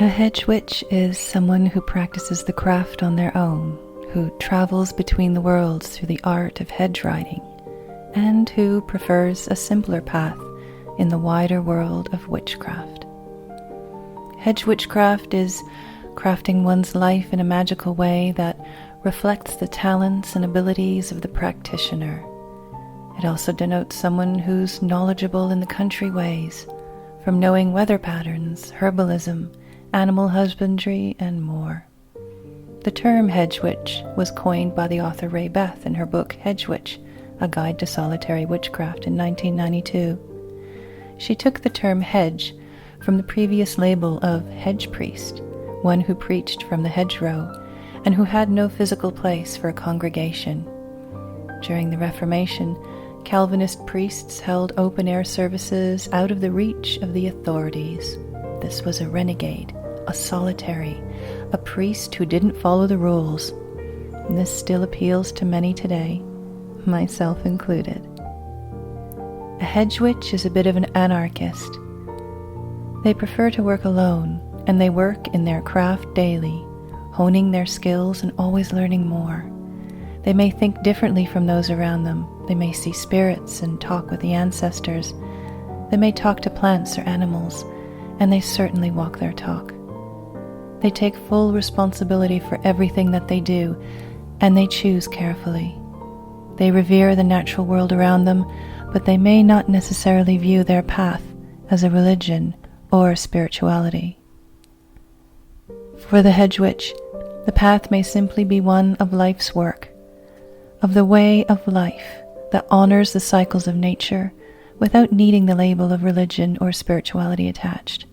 A hedge witch is someone who practices the craft on their own, who travels between the worlds through the art of hedge riding, and who prefers a simpler path in the wider world of witchcraft. Hedgewitchcraft is crafting one's life in a magical way that reflects the talents and abilities of the practitioner. It also denotes someone who's knowledgeable in the country ways, from knowing weather patterns, herbalism, animal husbandry, and more. The term hedge witch was coined by the author Ray Beth in her book Hedgewitch, A Guide to Solitary Witchcraft in 1992. She took the term hedge from the previous label of hedge priest, one who preached from the hedgerow and who had no physical place for a congregation. During the Reformation, Calvinist priests held open-air services out of the reach of the authorities. This was a renegade, a solitary, a priest who didn't follow the rules. And this still appeals to many today, myself included. A hedge witch is a bit of an anarchist. They prefer to work alone, and they work in their craft daily, honing their skills and always learning more. They may think differently from those around them. They may see spirits and talk with the ancestors. They may talk to plants or animals, and they certainly walk their talk. They take full responsibility for everything that they do, and they choose carefully. They revere the natural world around them, but they may not necessarily view their path as a religion or spirituality. For the hedge witch, the path may simply be one of life's work, of the way of life that honors the cycles of nature without needing the label of religion or spirituality attached.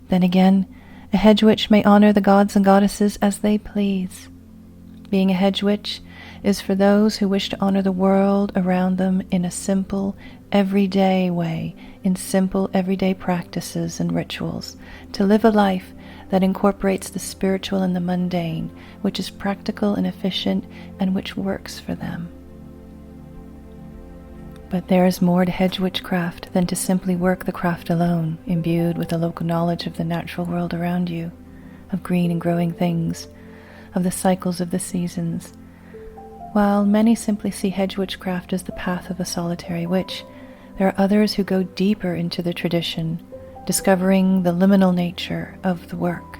Then again, a hedge witch may honor the gods and goddesses as they please. Being a hedge witch is for those who wish to honor the world around them in a simple, everyday way, in simple, everyday practices and rituals, to live a life that incorporates the spiritual and the mundane, which is practical and efficient, and which works for them. But there is more to hedge witchcraft than to simply work the craft alone, imbued with a local knowledge of the natural world around you, of green and growing things, of the cycles of the seasons. While many simply see hedge witchcraft as the path of a solitary witch, there are others who go deeper into the tradition, discovering the liminal nature of the work.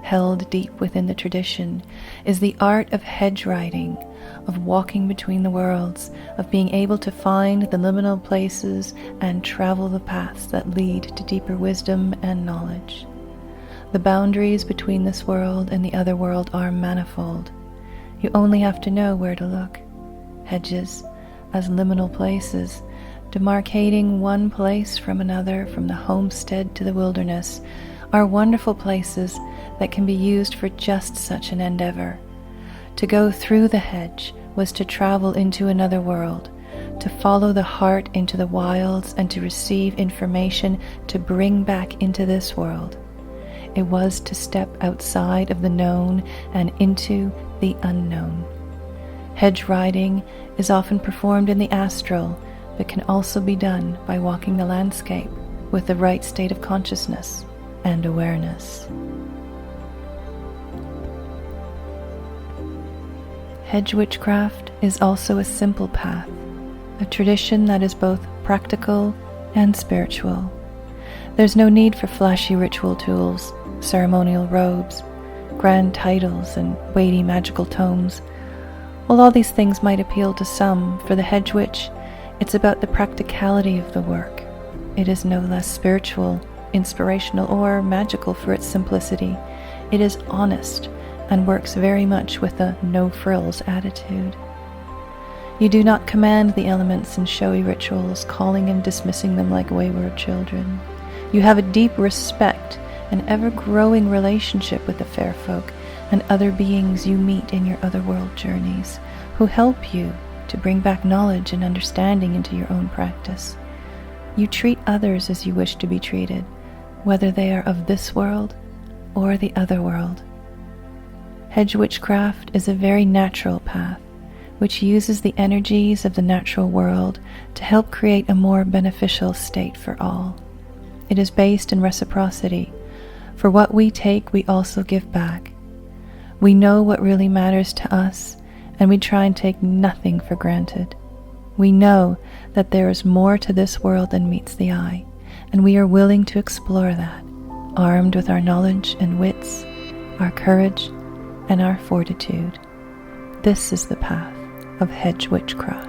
Held deep within the tradition is the art of hedge riding, of walking between the worlds, of being able to find the liminal places and travel the paths that lead to deeper wisdom and knowledge. The boundaries between this world and the other world are manifold. You only have to know where to look. Hedges, as liminal places, demarcating one place from another, from the homestead to the wilderness, are wonderful places that can be used for just such an endeavor. To go through the hedge was to travel into another world, to follow the heart into the wilds and to receive information to bring back into this world. It was to step outside of the known and into the unknown. Hedge riding is often performed in the astral, but can also be done by walking the landscape with the right state of consciousness and awareness. Hedge witchcraft is also a simple path, a tradition that is both practical and spiritual. There's no need for flashy ritual tools, ceremonial robes, grand titles, and weighty magical tomes. While all these things might appeal to some, for the hedge witch, it's about the practicality of the work. It is no less spiritual, inspirational, or magical for its simplicity. It is honest and works very much with a no-frills attitude. You do not command the elements in showy rituals, calling and dismissing them like wayward children. You have a deep respect and ever-growing relationship with the fair folk and other beings you meet in your otherworld journeys, who help you to bring back knowledge and understanding into your own practice. You treat others as you wish to be treated, whether they are of this world or the other world. Hedge witchcraft is a very natural path, which uses the energies of the natural world to help create a more beneficial state for all. It is based in reciprocity, For what we take, we also give back. We know what really matters to us, and we try and take nothing for granted. We know that there is more to this world than meets the eye, and we are willing to explore that, armed with our knowledge and wits, our courage, and our fortitude. This is the path of Hedgewitchcraft.